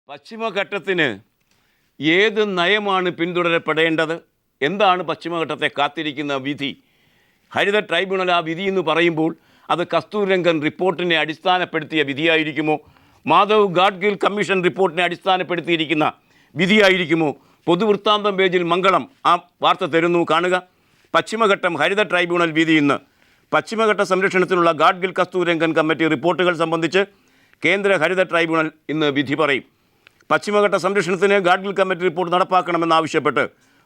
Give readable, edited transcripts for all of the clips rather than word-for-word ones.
പശ്ചിമഘട്ടത്തിന് ഏത് നയമാണ് പിന്തുടരപ്പെടേണ്ടത്? എന്താണ് പശ്ചിമഘട്ടത്തെ കാത്തിരിക്കുന്ന വിധി? ഹരിത ട്രൈബ്യൂണൽ ആ വിധി എന്ന് പറയുമ്പോൾ അത് കസ്തൂരിരംഗൻ റിപ്പോർട്ടിനെ അടിസ്ഥാനപ്പെടുത്തിയ വിധിയായിരിക്കുമോ? മാധവ് ഗാഡ്ഗിൽ കമ്മീഷൻ റിപ്പോർട്ടിനെ അടിസ്ഥാനപ്പെടുത്തിയിരിക്കുന്ന വിധിയായിരിക്കുമോ? പൊതുവൃത്താന്തം പേജിൽ മംഗളം ആ വാർത്ത തരുന്നു, കാണുക. പശ്ചിമഘട്ടം ഹരിത ട്രൈബ്യൂണൽ വിധി ഇന്ന്. പശ്ചിമഘട്ട സംരക്ഷണത്തിനുള്ള ഗാഡ്ഗിൽ കസ്തൂരിരംഗൻ കമ്മിറ്റി റിപ്പോർട്ടുകൾ സംബന്ധിച്ച് കേന്ദ്ര ഹരിത ട്രൈബ്യൂണൽ ഇന്ന് വിധി പറയും. പശ്ചിമഘട്ട സംരക്ഷണത്തിന് ഗാഡ്ഗിൽ കമ്മിറ്റി റിപ്പോർട്ട് നടപ്പാക്കണമെന്നാവശ്യപ്പെട്ട്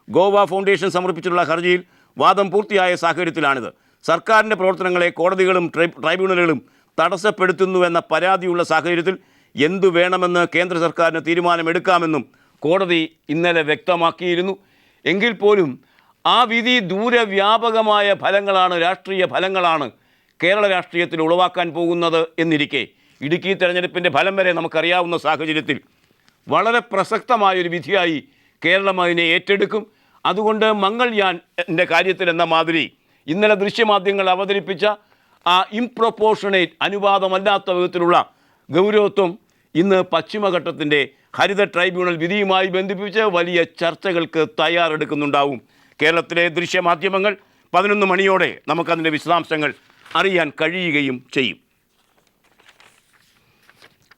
ഗോവ ഫൗണ്ടേഷൻ സമർപ്പിച്ചിട്ടുള്ള ഹർജിയിൽ വാദം പൂർത്തിയായ സാഹചര്യത്തിലാണിത്. സർക്കാരിൻ്റെ പ്രവർത്തനങ്ങളെ കോടതികളും ട്രൈബ്യൂണലുകളും തടസ്സപ്പെടുത്തുന്നുവെന്ന പരാതിയുള്ള സാഹചര്യത്തിൽ എന്തു വേണമെന്ന് കേന്ദ്ര സർക്കാരിന് തീരുമാനമെടുക്കാമെന്നും കോടതി ഇന്നലെ വ്യക്തമാക്കിയിരുന്നു. എങ്കിൽ പോലും ആ വിധി ദൂരവ്യാപകമായ ഫലങ്ങളാണ്, രാഷ്ട്രീയ ഫലങ്ങളാണ് കേരള രാഷ്ട്രീയത്തിൽ ഉളവാക്കാൻ പോകുന്നത് എന്നിരിക്കെ ഇടുക്കി തെരഞ്ഞെടുപ്പിൻ്റെ ഫലം വരെ നമുക്കറിയാവുന്ന സാഹചര്യത്തിൽ വളരെ പ്രസക്തമായൊരു വിധിയായി കേരളം അതിനെ ഏറ്റെടുക്കും. അതുകൊണ്ട് മംഗൾയാൻ എൻ്റെ കാര്യത്തിൽ എന്ന മാതിരി ഇന്നലെ ദൃശ്യമാധ്യമങ്ങൾ അവതരിപ്പിച്ച ആ ഇംപ്രൊപ്പോർഷണേറ്റ്, അനുപാതമല്ലാത്ത വിധത്തിലുള്ള ഗൗരവത്വം ഇന്ന് പശ്ചിമഘട്ടത്തിൻ്റെ ഹരിത ട്രൈബ്യൂണൽ വിധിയുമായി ബന്ധിപ്പിച്ച് വലിയ ചർച്ചകൾക്ക് തയ്യാറെടുക്കുന്നുണ്ടാവും കേരളത്തിലെ ദൃശ്യമാധ്യമങ്ങൾ. 11 മണിയോടെ നമുക്കതിൻ്റെ വിശദാംശങ്ങൾ അറിയാൻ കഴിയുകയും ചെയ്യും.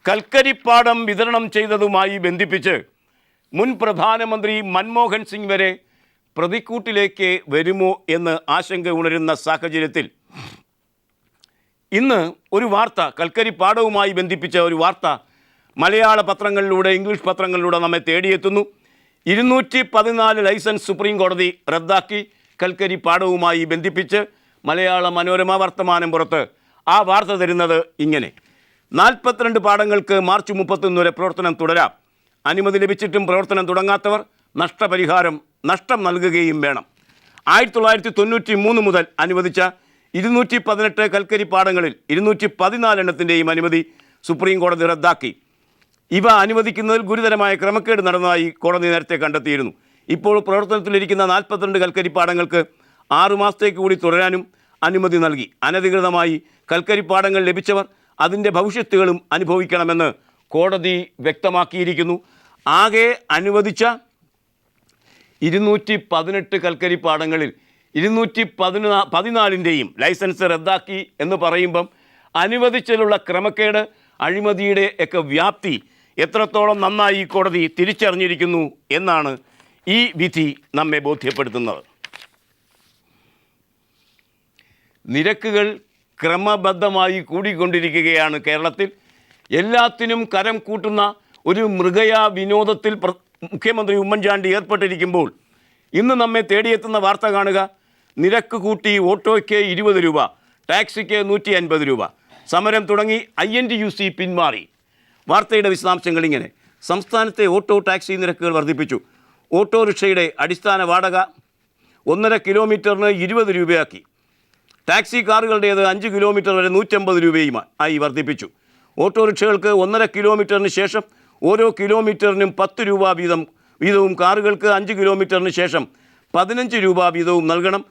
കൽക്കരിപ്പാടം വിതരണം ചെയ്തതുമായി ബന്ധിപ്പിച്ച് മുൻ പ്രധാനമന്ത്രി മൻമോഹൻ സിംഗ് വരെ പ്രതിക്കൂട്ടിലേക്ക് വരുമോ എന്ന് ആശങ്ക ഉണരുന്ന സാഹചര്യത്തിൽ ഇന്ന് ഒരു വാർത്ത, കൽക്കരിപ്പാടവുമായി ബന്ധിപ്പിച്ച ഒരു വാർത്ത മലയാള പത്രങ്ങളിലൂടെ, ഇംഗ്ലീഷ് പത്രങ്ങളിലൂടെ നമ്മെ തേടിയെത്തുന്നു. 214 ലൈസൻസ് സുപ്രീം കോടതി റദ്ദാക്കി. കൽക്കരിപ്പാടവുമായി ബന്ധിപ്പിച്ച് മലയാള മനോരമ വർത്തമാനം പുറത്ത് ആ വാർത്ത തരുന്നത് ഇങ്ങനെ: 42 പാടങ്ങൾക്ക് മാർച്ച് 31 വരെ പ്രവർത്തനം തുടരാം. അനുമതി ലഭിച്ചിട്ടും പ്രവർത്തനം തുടങ്ങാത്തവർ നഷ്ടം നൽകുകയും വേണം. 1993 മുതൽ അനുവദിച്ച 218 കൽക്കരിപ്പാടങ്ങളിൽ 214 എണ്ണത്തിൻ്റെയും അനുമതി സുപ്രീം കോടതി റദ്ദാക്കി. ഇവ അനുവദിക്കുന്നതിൽ ഗുരുതരമായ ക്രമക്കേട് നടന്നതായി കോടതി നേരത്തെ കണ്ടെത്തിയിരുന്നു. ഇപ്പോൾ പ്രവർത്തനത്തിലിരിക്കുന്ന 42 കൽക്കരിപ്പാടങ്ങൾക്ക് 6 മാസത്തേക്ക് കൂടി തുടരാനും അനുമതി നൽകി. അനധികൃതമായി കൽക്കരിപ്പാടങ്ങൾ ലഭിച്ചവർ അതിൻ്റെ ഭവിഷ്യത്തുകളും അനുഭവിക്കണമെന്ന് കോടതി വ്യക്തമാക്കിയിരിക്കുന്നു. ആകെ അനുവദിച്ച 218 കൽക്കരിപ്പാടങ്ങളിൽ 214ൻ്റെയും ലൈസൻസ് റദ്ദാക്കി എന്ന് പറയുമ്പം അനുവദിച്ചതിലുള്ള ക്രമക്കേട്, അഴിമതിയുടെ ഒക്കെ വ്യാപ്തി എത്രത്തോളം നന്നായി ഈ കോടതി തിരിച്ചറിഞ്ഞിരിക്കുന്നു എന്നാണ് ഈ വിധി നമ്മെ ബോധ്യപ്പെടുത്തുന്നത്. നിരക്കുകൾ ക്രമബദ്ധമായി കൂടിക്കൊണ്ടിരിക്കുകയാണ് കേരളത്തിൽ. എല്ലാത്തിനും കരം കൂട്ടുന്ന ഒരു മൃഗയാ വിനോദത്തിൽ മുഖ്യമന്ത്രി ഉമ്മൻചാണ്ടി ഏർപ്പെട്ടിരിക്കുമ്പോൾ ഇന്ന് നമ്മെ തേടിയെത്തുന്ന വാർത്ത കാണുക. നിരക്ക് കൂട്ടി ഓട്ടോയ്ക്ക് 20 രൂപ, ടാക്സിക്ക് 150 രൂപ. സമരം തുടങ്ങി, INTUC പിന്മാറി. വാർത്തയുടെ വിശദാംശങ്ങൾ ഇങ്ങനെ: സംസ്ഥാനത്തെ ഓട്ടോ ടാക്സി നിരക്കുകൾ വർദ്ധിപ്പിച്ചു. ഓട്ടോറിക്ഷയുടെ അടിസ്ഥാന വാടക 1.5 കിലോമീറ്ററിന് 20 രൂപയാക്കി. ടാക്സി കാറുകളുടേത് 5 കിലോമീറ്റർ വരെ 150 രൂപയും ആയി വർദ്ധിപ്പിച്ചു. ഓട്ടോറിക്ഷകൾക്ക് 1.5 കിലോമീറ്ററിന് ശേഷം ഓരോ കിലോമീറ്ററിനും 10 രൂപ വീതവും, കാറുകൾക്ക് 5 കിലോമീറ്ററിന് ശേഷം 15 രൂപ വീതവും നൽകണം.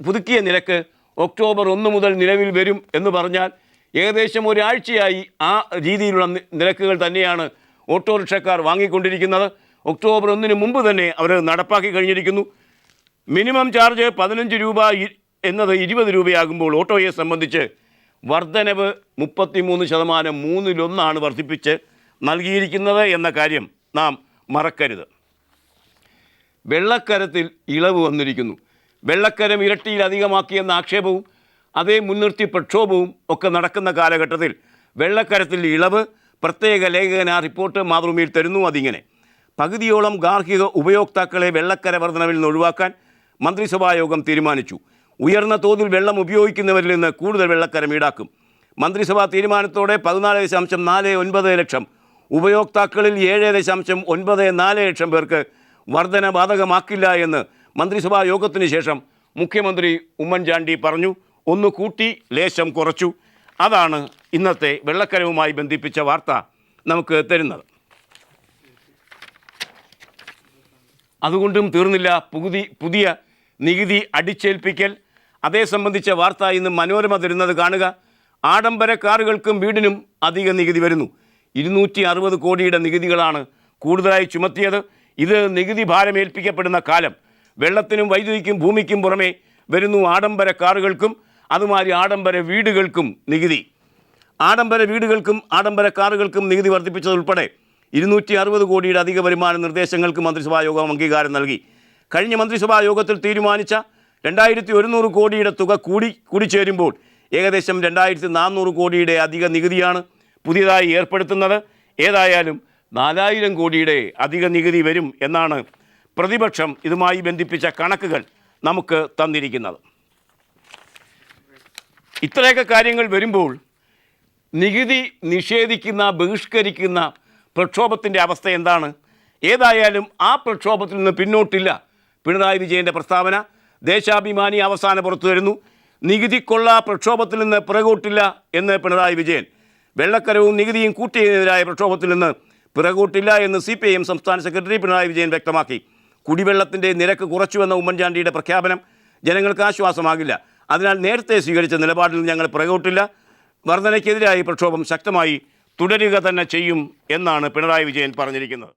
പുതുക്കിയ നിരക്ക് ഒക്ടോബർ 1 മുതൽ നിലവിൽ വരും എന്ന് പറഞ്ഞാൽ ഏകദേശം ഒരാഴ്ചയായി ആ രീതിയിലുള്ള നിരക്കുകൾ തന്നെയാണ് ഓട്ടോറിക്ഷക്കാർ വാങ്ങിക്കൊണ്ടിരിക്കുന്നത്. ഒക്ടോബർ 1 മുമ്പ് തന്നെ അവർ നടപ്പാക്കി കഴിഞ്ഞിരിക്കുന്നു. മിനിമം ചാർജ് 15 രൂപ എന്നത് 20 രൂപയാകുമ്പോൾ ഓട്ടോയെ സംബന്ധിച്ച് വർധനവ് 33%, 1/3 വർദ്ധിപ്പിച്ച് നൽകിയിരിക്കുന്നത് എന്ന കാര്യം നാം മറക്കരുത്. വെള്ളക്കരത്തിൽ ഇളവ് വന്നിരിക്കുന്നു. വെള്ളക്കരം ഇരട്ടിയിലധികമാക്കിയെന്ന ആക്ഷേപവും അതേ മുൻനിർത്തി പ്രക്ഷോഭവും ഒക്കെ നടക്കുന്ന കാലഘട്ടത്തിൽ വെള്ളക്കരത്തിൽ ഇളവ്. പ്രത്യേക ലേഖകൻ ആ റിപ്പോർട്ട് മാതൃഭൂമിയിൽ തരുന്നു. അതിങ്ങനെ: പകുതിയോളം ഗാർഹിക ഉപയോക്താക്കളെ വെള്ളക്കര വർധനവിൽ നിന്ന് ഒഴിവാക്കാൻ മന്ത്രിസഭായോഗം തീരുമാനിച്ചു. ഉയർന്ന തോതിൽ വെള്ളം ഉപയോഗിക്കുന്നവരിൽ നിന്ന് കൂടുതൽ വെള്ളക്കരം ഈടാക്കും. മന്ത്രിസഭാ തീരുമാനത്തോടെ 14.49 ലക്ഷം ഉപയോക്താക്കളിൽ 7.94 ലക്ഷം പേർക്ക് വർധന ബാധകമാക്കില്ല എന്ന് മന്ത്രിസഭാ യോഗത്തിന് ശേഷം മുഖ്യമന്ത്രി ഉമ്മൻചാണ്ടി പറഞ്ഞു. ഒന്ന് കൂട്ടി, ലേശം കുറച്ചു. അതാണ് ഇന്നത്തെ വെള്ളക്കരവുമായി ബന്ധിപ്പിച്ച വാർത്ത നമുക്ക് തരുന്നത്. അതുകൊണ്ടും തീർന്നില്ല പുതിയ നികുതി അടിച്ചേൽപ്പിക്കൽ. അതേ സംബന്ധിച്ച വാർത്ത ഇന്ന് മനോരമ തരുന്നത് കാണുക. ആഡംബര കാറുകൾക്കും വീടിനും അധിക നികുതി വരുന്നു. 260 കോടിയുടെ നികുതികളാണ് കൂടുതലായി ചുമത്തിയത്. ഇത് നികുതി ഭാരമേൽപ്പിക്കപ്പെടുന്ന കാലം വെള്ളത്തിനും വൈദ്യുതിക്കും ഭൂമിക്കും പുറമെ വരുന്നു ആഡംബര കാറുകൾക്കും അതുമാതിരി ആഡംബര വീടുകൾക്കും നികുതി. ആഡംബര വീടുകൾക്കും ആഡംബര കാറുകൾക്കും നികുതി വർദ്ധിപ്പിച്ചതുൾപ്പെടെ 260 കോടിയുടെ അധിക വരുമാന നിർദ്ദേശങ്ങൾക്ക് മന്ത്രിസഭാ യോഗം അംഗീകാരം നൽകി. കഴിഞ്ഞ മന്ത്രിസഭാ യോഗത്തിൽ തീരുമാനിച്ച 2100 കോടിയുടെ തുക കൂടി ചേരുമ്പോൾ ഏകദേശം 2400 കോടിയുടെ അധിക നികുതിയാണ് പുതിയതായി ഏർപ്പെടുത്തുന്നത്. ഏതായാലും 4000 കോടിയുടെ അധിക നികുതി വരും എന്നാണ് പ്രതിപക്ഷം ഇതുമായി ബന്ധിപ്പിച്ച കണക്കുകൾ നമുക്ക് തന്നിരിക്കുന്നത്. ഇത്രയൊക്കെ കാര്യങ്ങൾ വരുമ്പോൾ നികുതി നിഷേധിക്കുന്ന ബഹിഷ്കരിക്കുന്ന പ്രക്ഷോഭത്തിൻ്റെ അവസ്ഥ എന്താണ്? ഏതായാലും ആ പ്രക്ഷോഭത്തിൽ നിന്ന് പിന്നോട്ടില്ല. പിണറായി വിജയൻ്റെ പ്രസ്താവന ദേശാഭിമാനി അവസാനം പുറത്തു വരുന്നു. നികുതിക്കൊള്ള പ്രക്ഷോഭത്തിൽ നിന്ന് പിറകോട്ടില്ല എന്ന് പിണറായി വിജയൻ. വെള്ളക്കരവും നികുതിയും കൂട്ടിയതിനെതിരായ പ്രക്ഷോഭത്തിൽ നിന്ന് പിറകോട്ടില്ല എന്ന് CPIM സംസ്ഥാന സെക്രട്ടറി പിണറായി വിജയൻ വ്യക്തമാക്കി. കുടിവെള്ളത്തിൻ്റെ നിരക്ക് കുറച്ചുവെന്ന ഉമ്മൻചാണ്ടിയുടെ പ്രഖ്യാപനം ജനങ്ങൾക്ക് ആശ്വാസമാകില്ല. അതിനാൽ നേരത്തെ സ്വീകരിച്ച നിലപാടിൽ ഞങ്ങൾ പിറകോട്ടില്ല. വർധനയ്ക്കെതിരായി പ്രക്ഷോഭം ശക്തമായി തുടരുക തന്നെ ചെയ്യും എന്നാണ് പിണറായി വിജയൻ പറഞ്ഞിരിക്കുന്നത്.